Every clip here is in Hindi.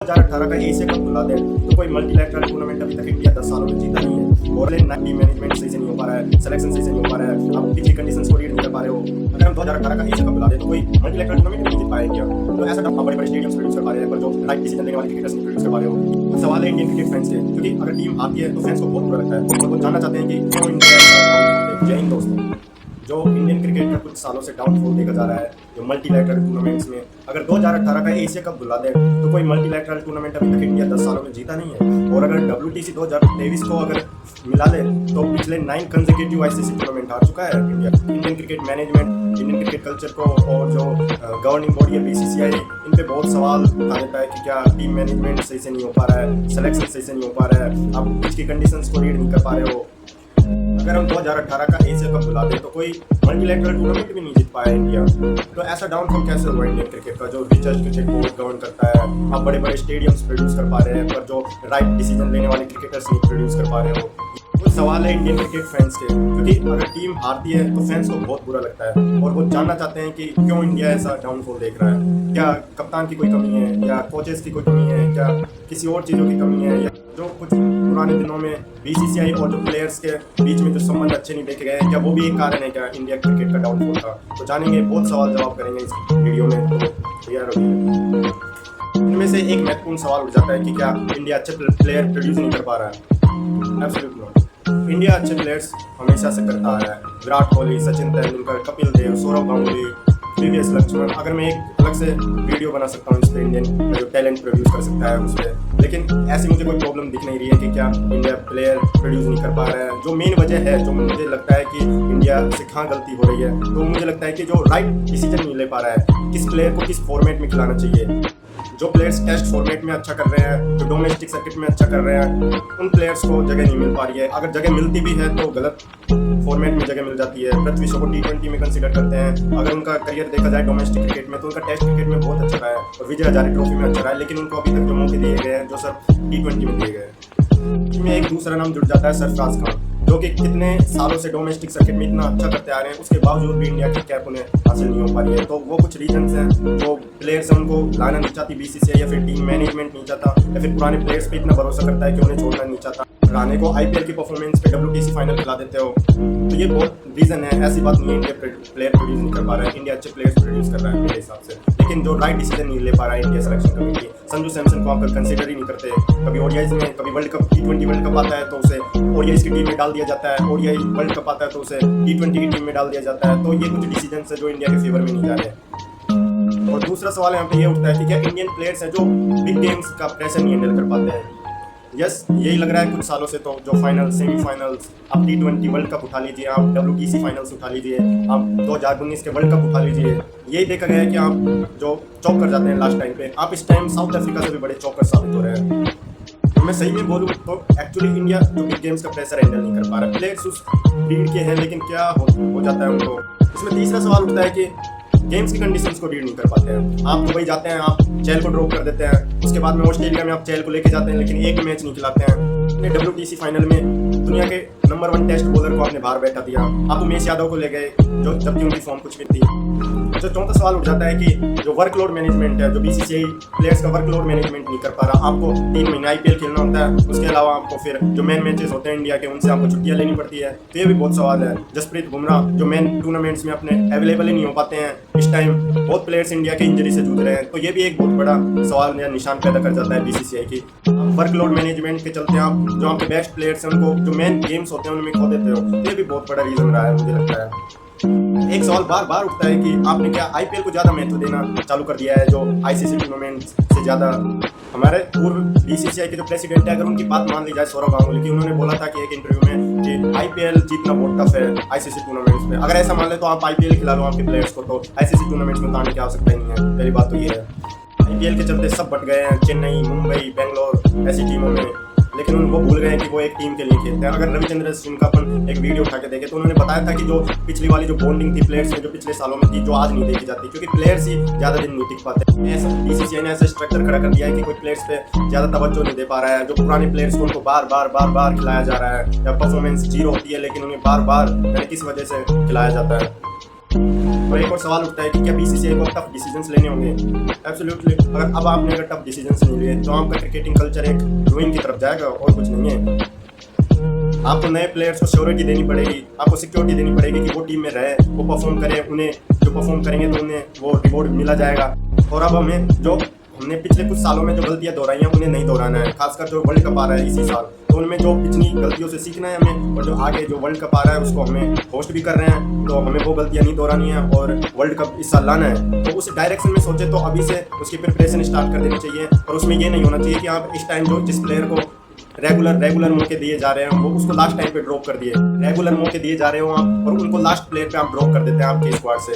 2018 का एशिया कप बुला दे तो कोई मल्टीलैटरल टूर्नामेंट अभी तक इंडिया 10 सालों में जीता नहीं है। और टीम मैनेजमेंट सही से नहीं हो पा रहा है, सिलेक्शन सही से नहीं हो पा रहा है, आप पिछली कंडीशंस को रीड नहीं कर पा रहे हो। अगर हम 2018 का एशिया कप बुला दे तो कोई मल्टीलैटरल टूर्नामेंट नहीं जीत पाएंगे। तो ऐसा आप बड़े बड़े स्टेडियम्स प्रोड्यूस कर पा रहे हैं पर जो राइट डिसीजन लेने वाले क्रिकेटर्स नहीं प्रोड्यूस कर पा रहे हो। तो सवाल है इंडियन क्रिकेट फैंस के, क्योंकि अगर टीम आती है तो फैंस को बहुत बुरा लगता है और वो जानना चाहते हैं कि क्यों इंडिया। जय हिंद दोस्तों, जो इंडियन क्रिकेट का कुछ सालों से डाउनफॉल देखा जा रहा है, जो मल्टीलैटरल टूर्नामेंट्स में अगर 2018 का एशिया कप बुला दे तो कोई मल्टीलैटरल टूर्नामेंट अभी तक इंडिया 10 सालों में जीता नहीं है। और अगर WTC 2023 को अगर मिला ले तो पिछले 9 कंसेक्यूटिव ICC टूर्नामेंट हार चुका है India. Indian cricket management, Indian cricket culture को और जो गवर्निंग बॉडी है BCCI, इन पे बहुत सवाल उठा देता है कि क्या टीम मैनेजमेंट सही से नहीं हो पा रहा है, सिलेक्शन सही से नहीं हो पा रहा है, आप पिच की कंडीशंस को रीड नहीं कर पा रहे हो। अगर हम 2018 का एशिया कप बुला दें तो कोई मल्टीलैटरल टूर्नामेंट भी नहीं जीत पाया इंडिया। तो ऐसा डाउनफॉल कैसे हुआ इंडियन क्रिकेट का, जो रिसर्च क्रिकेट बोर्ड गवर्न करता है। आप बड़े बड़े स्टेडियम्स प्रोड्यूस कर पा रहे हैं पर जो राइट डिसीजन लेने वाले क्रिकेटर्स नहीं प्रोड्यूस कर पा रहे हो। कुछ सवाल है इंडियन क्रिकेट फैंस के, क्योंकि अगर टीम हारती है तो फैंस को बहुत बुरा लगता है और वो जानना चाहते हैं कि क्यों इंडिया ऐसा डाउनफॉल देख रहा है। क्या कप्तान की कोई कमी है, या कोचेस की कोई कमी है, क्या किसी और चीज़ों की कमी है, या जो कुछ पुराने दिनों में BCCI और जो प्लेयर्स के बीच में जो संबंध अच्छे नहीं देखे गए, क्या वो भी एक कारण है क्या इंडिया क्रिकेट का डाउनफॉल का। तो जानेंगे, बहुत सवाल जवाब करेंगे इस वीडियो में, तो तैयार रहिए। इनमें से एक महत्वपूर्ण सवाल उठ जाता है कि क्या इंडिया अच्छे प्लेयर प्रोड्यूस नहीं कर पा रहा है। Absolutely not. इंडिया अच्छे प्लेयर्स हमेशा से करता आ रहा है। विराट कोहली, सचिन तेंदुलकर, कपिल देव, सौरव गांगुली, VVS लक्ष्मण। अगर मैं एक अलग से वीडियो बना सकता हूँ इस पर, इंडियन जो टैलेंट प्रोड्यूस कर सकता है उस पर, लेकिन ऐसी मुझे कोई प्रॉब्लम दिख नहीं रही है कि क्या इंडिया प्लेयर प्रोड्यूस नहीं कर पा रहा है। जो मेन वजह है, जो मुझे लगता है कि इंडिया से कहाँ गलती हो रही है, तो मुझे लगता है कि जो राइट डिसीजन नहीं ले पा रहा है, किस प्लेयर को किस फॉर्मेट में खिलाना चाहिए। जो प्लेयर्स टेस्ट फॉर्मेट में अच्छा कर रहे हैं, जो डोमेस्टिक सर्किट में अच्छा कर रहे हैं, उन प्लेयर्स को जगह नहीं मिल पा रही है। अगर जगह मिलती भी है तो गलत फॉर्मेट में जगह मिल जाती है। पृथ्वी शॉ को T20 में कंसीडर करते हैं। अगर उनका करियर देखा जाए डोमेस्टिक क्रिकेट में तो उनका टेस्ट क्रिकेट में बहुत अच्छा रहा है और विजय हजारे ट्रॉफी में अच्छा रहा है, लेकिन उनको अभी तक जो मौके दिए गए हैं जो सब T20 में दिए गए हैं। इसमें एक दूसरा नाम जुड़ जाता है सरफराज खान, जो कि कितने सालों से डोमेस्टिक सर्किट में इतना अच्छा करते आ रहे हैं, उसके बावजूद भी इंडिया की कैप उन्हें हासिल नहीं हो पा रही है। तो वो कुछ रीजंस हैं, जो प्लेयर्स हैं उनको लाना नहीं चाहती BCCI, या फिर टीम मैनेजमेंट नहीं चाहता, या फिर पुराने प्लेयर्स पे इतना भरोसा करता है कि उन्हें छोड़ना नहीं चाहता। राणे को IPL की परफॉर्मेंस पे WTC फाइनल खिला देते हो, तो ये बहुत रीजन है। ऐसी बात नहीं है इंडिया प्लेयर प्रोड्यूस नहीं कर पा रहा है, इंडिया अच्छे प्लेयर्स प्रोड्यूस कर रहा है मेरे हिसाब से, लेकिन जो राइट डिसीजन नहीं ले पा रहा है India selection committee. Sanju Samson को आप कंसिडर ही नहीं करते। कभी ODIs में, कभी world cup T20 world cup आता है तो उसे ODIs की टीम में डाल दिया जाता है, ODI वर्ल्ड कप आता है तो उसे T20 की टीम में डाल दिया जाता है। तो ये कुछ डिसीजन है जो इंडिया के फेवर में नहीं जा रहे। और दूसरा सवाल यहाँ पे ये उठता है कि क्या इंडियन प्लेयर्स हैं जो बिग गेम्स का प्रेशर नहीं हैंडल कर पाते हैं। यस, यही लग रहा है कुछ सालों से। तो जो फाइनल, सेमीफाइनल्स, आप T20 वर्ल्ड कप उठा लीजिए, आप WTC फाइनल्स उठा लीजिए, आप 2019 के वर्ल्ड कप उठा लीजिए, यही देखा गया है कि आप जो चौक कर जाते हैं लास्ट टाइम पे, आप इस टाइम साउथ अफ्रीका से भी बड़े चौकर साबित हो रहे हैं। तो मैं सही में बोलूँ तो एक्चुअली इंडिया जो बिग गेम्स का प्रेशर हैंडल नहीं कर पा रहा। प्लेयर्स उस ब्रीड के हैं, लेकिन क्या हो जाता है उनको। इसमें तीसरा सवाल उठता है कि गेम्स की कंडीशंस को रीड नहीं कर पाते हैं। आप दुबई जाते हैं, आप चहल को ड्रॉप कर देते हैं, उसके बाद में ऑस्ट्रेलिया में आप चहल को लेके जाते हैं, लेकिन एक मैच नहीं खिलाते हैं। अपने WTC फाइनल में दुनिया के नंबर 1 टेस्ट बॉलर को आपने बाहर बैठा दिया, आप उमेश यादव को ले गए जो जबकि उनकी फॉर्म कुछ भी थी। जो चौथा सवाल उठ जाता है कि जो वर्कलोड मैनेजमेंट है, जो BCCI प्लेयर्स का वर्कलोड मैनेजमेंट नहीं कर पा रहा। आपको 3 महीने IPL खेलना होता है, उसके अलावा आपको फिर जो मेन मैचेस होते हैं इंडिया के, उनसे आपको छुट्टियां लेनी पड़ती है। तो ये भी बहुत सवाल है। जसप्रीत बुमराह जो मेन टूर्नामेंट्स में अपने अवेलेबल ही नहीं हो पाते हैं इस टाइम। बहुत प्लेयर्स इंडिया के इंजरी से जूझ रहे हैं, तो ये भी एक बहुत बड़ा सवाल या निशान पैदा कर जाता है BCCI की। वर्कलोड मैनेजमेंट के चलते आप जो आपके बेस्ट प्लेयर्स हैं उनको जो मेन गेम्स होते हैं उनमें खो देते हो। ये भी बहुत बड़ा रीजन रहा है मुझे लगता है। एक सवाल बार बार उठता है कि आपने क्या IPL को ज़्यादा महत्व देना चालू कर दिया है जो ICC टूर्नामेंट से ज़्यादा। हमारे पूर्व BCCI के जो प्रेसिडेंट है, अगर उनकी बात मान ली जाए, सौरव गांगुली की, उन्होंने बोला था कि एक इंटरव्यू में कि IPL जीतना बहुत टफ है ICC टूर्नामेंट्स में। अगर ऐसा मान ले तो आप IPL खिला लो आपके प्लेयर्स को, तो ICC टूर्नामेंट्स में तो आने की आवश्यकता ही नहीं है। पहली बात तो ये है। IPL के चलते सब बट गए हैं, चेन्नई, मुंबई, बेंगलोर ऐसी टीमों में, लेकिन उनको भूल गए हैं कि वो एक टीम के लिए खेलते हैं। अगर रविचंद्र अश्विन का अपन एक वीडियो उठा के देखें तो उन्होंने बताया था कि जो पिछली वाली जो बॉन्डिंग थी प्लेयर्स में, जो पिछले सालों में थी, जो आज नहीं देखी जाती, क्योंकि प्लेयर्स ही ज़्यादा दिन नहीं टिक पाते। BCCI ने ऐसा स्ट्रक्चर खड़ा कर दिया है कि कोई प्लेयर्स पे ज़्यादा तवज्जो नहीं दे पा रहा है। जो पुराने प्लेयर्स को उनको बार बार खिलाया जा रहा है, या परफॉर्मेंस जीरो होती है लेकिन उन्हें बार किस वजह से खिलाया जाता है। और एक और सवाल उठता है कि क्या बीसीसीआई को टफ डिसीजंस लेने होंगे? एब्सोल्युटली। अगर अब आपने अगर टफ डिसीजंस नहीं लिए तो आपका क्रिकेटिंग कल्चर एक रूइन की तरफ जाएगा और कुछ नहीं है। आपको नए प्लेयर्स को श्योरिटी देनी पड़ेगी, आपको सिक्योरिटी देनी पड़ेगी कि वो टीम में रहे, वो परफॉर्म करे, उन्हें जो परफॉर्म करेंगे तो उन्हें वो रिवॉर्ड मिला जाएगा। और अब हमने पिछले कुछ सालों में जो गलतियां दोहराई हैं उन्हें नहीं दोहराना है। खासकर जो वर्ल्ड कप आ रहा है इसी साल, तो उनमें जो पिछली गलतियों से सीखना है हमें, और जो आगे जो वर्ल्ड कप आ रहा है उसको हमें होस्ट भी कर रहे हैं, तो हमें वो गलतियां नहीं दोहरानी है और वर्ल्ड कप इस साल लाना है। तो उस डायरेक्शन में सोचे तो अभी से उसकी प्रिपरेशन स्टार्ट कर देनी चाहिए। और उसमें ये नहीं होना चाहिए कि आप इस टाइम जो जिस प्लेयर को रेगुलर मौके दिए जा रहे हैं वो उसको लास्ट टाइम पे ड्रॉप कर दिए। रेगुलर मौके दिए जा रहे हो आप और उनको लास्ट प्लेयर पे आप ड्रॉप कर देते हैं आपके स्क्वाड से।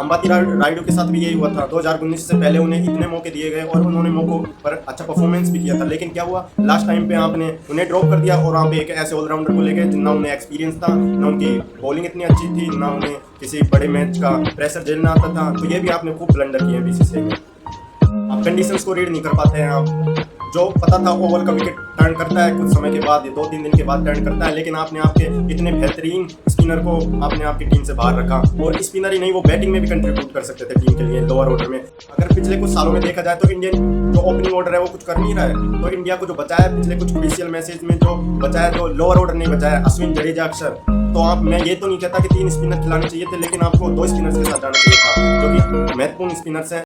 अंबाती रायडू के साथ भी यही हुआ था। 2019 से पहले उन्हें इतने मौके दिए गए और उन्होंने मौकों पर अच्छा परफॉर्मेंस भी किया था, लेकिन क्या हुआ, लास्ट टाइम पे आपने उन्हें ड्रॉप कर दिया और आप एक ऐसे ऑलराउंडर को ले गए ना उन्हें एक्सपीरियंस था, ना उनकी बॉलिंग इतनी अच्छी थी, ना उन्हें किसी बड़े मैच का प्रेशर झेलना आता था। तो ये भी आपने खूब ब्लंडर किए बीसीसीआई में। आप कंडीशंस को रीड नहीं कर पाते हैं। आप जो पता था ओवर का विकेट टर्न करता है कुछ समय के बाद, 2-3 दिन के बाद टर्न करता है, लेकिन आपने आपके इतने बेहतरीन स्पिनर को आपने आपकी टीम से बाहर रखा। और स्पिनर ही नहीं, वो बैटिंग में भी कंट्रीब्यूट कर सकते थे टीम के लिए लोअर ऑर्डर में। अगर पिछले कुछ सालों में देखा जाए तो इंडियन जो ओपनिंग ऑर्डर है वो कुछ कर नहीं रहा है। तो इंडिया को जो बचा है पिछले कुछ क्रूशियल मैचेज में, जो बचा है, जो लोअर ऑर्डर नहीं बचा है, अश्विन, जडेजा, अक्षर, तो आप, मैं ये तो नहीं कहता कि 3 स्पिनर खिलाने चाहिए थे, लेकिन आपको 2 स्पिनर्स के साथ जाना चाहिए था जो कि महत्वपूर्ण स्पिनर्स हैं।